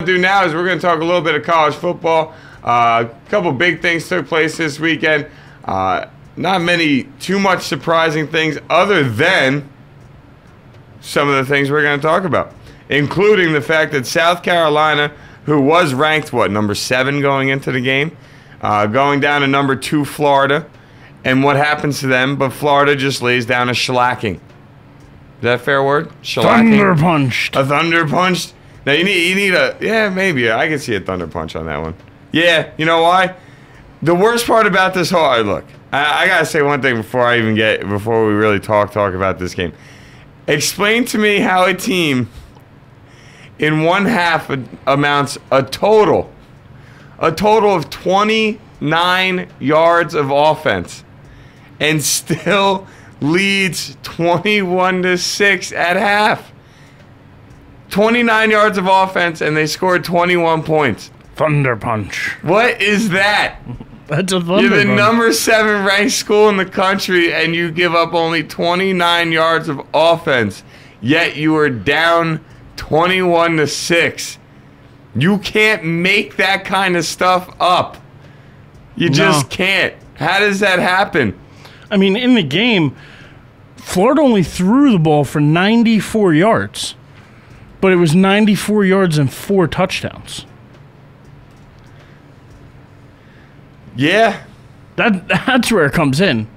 do now is we're going to talk a little bit of college football. A couple big things took place this weekend. Not many too much surprising things other than some of the things we're going to talk about, including the fact that South Carolina, who was ranked, number 7 going into the game, going down to number 2 Florida, and what happens to them, but Florida just lays down a shellacking. Is that a fair word? Shellacking? Thunder punched. A thunder punch? Now, you need a, yeah, maybe. I can see a thunder punch on that one. Yeah, you know why? The worst part about this whole, look, I got to say one thing before we really talk about this game. Explain to me how a team in one half amounts a total of 29 yards of offense and still leads 21-6 at half. 29 yards of offense, and they scored 21 points. Thunder punch. What is that? That's a thunder You're the punch. number 7 ranked school in the country, and you give up only 29 yards of offense, yet you are down 21-6. You can't make that kind of stuff up. You just can't. How does that happen? I mean, in the game, Florida only threw the ball for 94 yards, but it was 94 yards and 4 touchdowns. Yeah. That's where it comes in.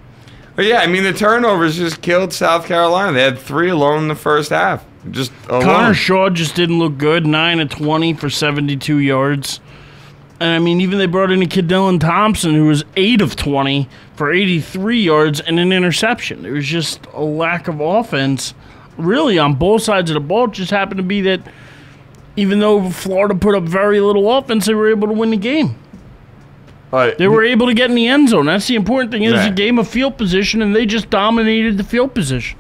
But yeah, I mean, the turnovers just killed South Carolina. They had 3 alone in the first half. Just alone. Connor Shaw just didn't look good. 9 of 20 for 72 yards. And, I mean, even they brought in a kid, Dylan Thompson, who was 8 of 20 for 83 yards and an interception. There was just a lack of offense, really, on both sides of the ball. It just happened to be that even though Florida put up very little offense, they were able to win the game. They were able to get in the end zone. That's the important thing. It was a game of field position, and they just dominated the field position.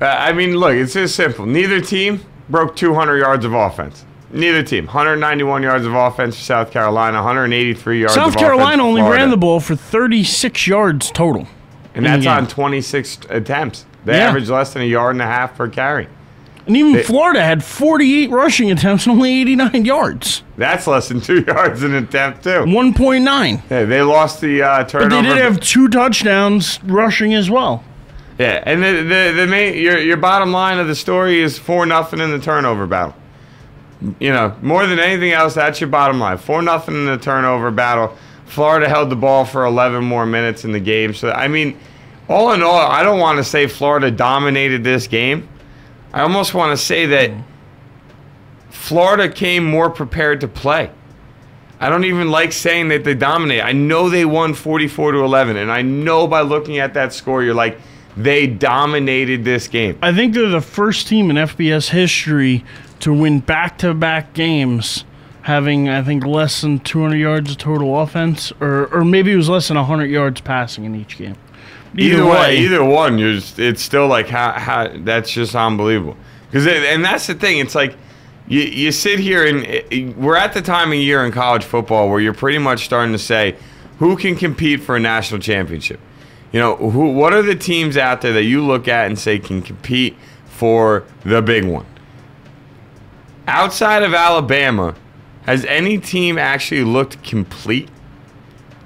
I mean, look, it's just simple. Neither team broke 200 yards of offense. Neither team. 191 yards of offense for South Carolina, 183 yards of offense South Carolina only Florida. ran the ball for 36 yards total. And that's on 26 attempts. They averaged less than 1.5 yards per carry. And even Florida had 48 rushing attempts and only 89 yards. That's less than 2 yards an attempt, too. 1.9. Yeah, they lost the turnover. But they did have 2 touchdowns rushing as well. Yeah, and the main your bottom line of the story is 4-0 in the turnover battle. You know, more than anything else, that's your bottom line. 4-0 in the turnover battle. Florida held the ball for 11 more minutes in the game. So, I mean, all in all, I don't want to say Florida dominated this game. I almost want to say that Florida came more prepared to play. I don't even like saying that they dominated. I know they won 44-11, and I know by looking at that score, you're like, they dominated this game. I think they're the first team in FBS history to win back-to-back games having, I think, less than 200 yards of total offense, or maybe it was less than 100 yards passing in each game. Either one, it's still like how that's just unbelievable. And that's the thing. It's like you sit here and we're at the time of year in college football where you're pretty much starting to say who can compete for a national championship. You know, what are the teams out there that you look at and say can compete for the big one? Outside of Alabama, has any team actually looked complete?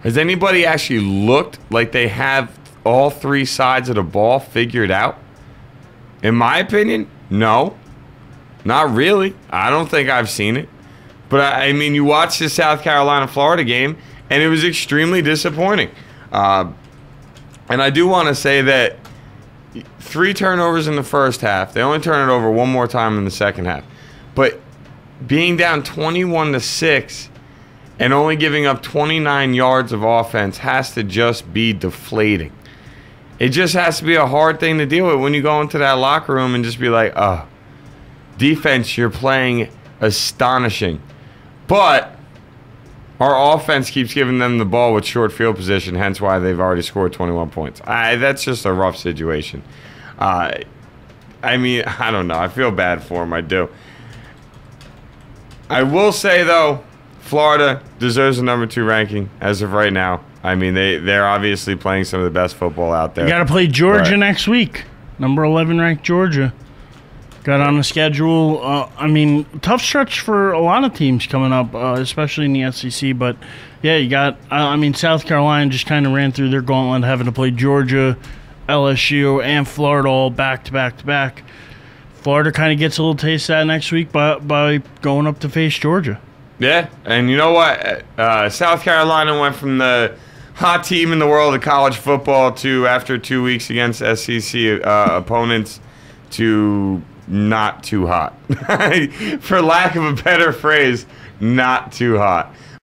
Has anybody actually looked like they have all 3 sides of the ball figured out? In my opinion, no. Not really. I don't think I've seen it. But, I mean, you watch the South Carolina-Florida game, and it was extremely disappointing. And I do want to say that 3 turnovers in the first half. They only turned it over one more time in the second half. But being down 21-6 and only giving up 29 yards of offense has to just be deflating. It just has to be a hard thing to deal with when you go into that locker room and just be like, oh, defense, you're playing astonishing. But our offense keeps giving them the ball with short field position, hence why they've already scored 21 points. That's just a rough situation. I mean, I don't know. I feel bad for them. I do. I will say, though, Florida deserves a number 2 ranking as of right now. I mean, they're obviously playing some of the best football out there. You got to play Georgia next week. Number 11 ranked Georgia. got on the schedule. I mean, tough stretch for a lot of teams coming up, especially in the SEC. But, yeah, you got, South Carolina just kind of ran through their gauntlet, having to play Georgia, LSU, and Florida all back-to-back-to-back. Florida kind of gets a little taste of that next week by going up to face Georgia. Yeah, and you know what? South Carolina went from the hot team in the world of college football to, after 2 weeks against SEC opponents, to not too hot. For lack of a better phrase, not too hot.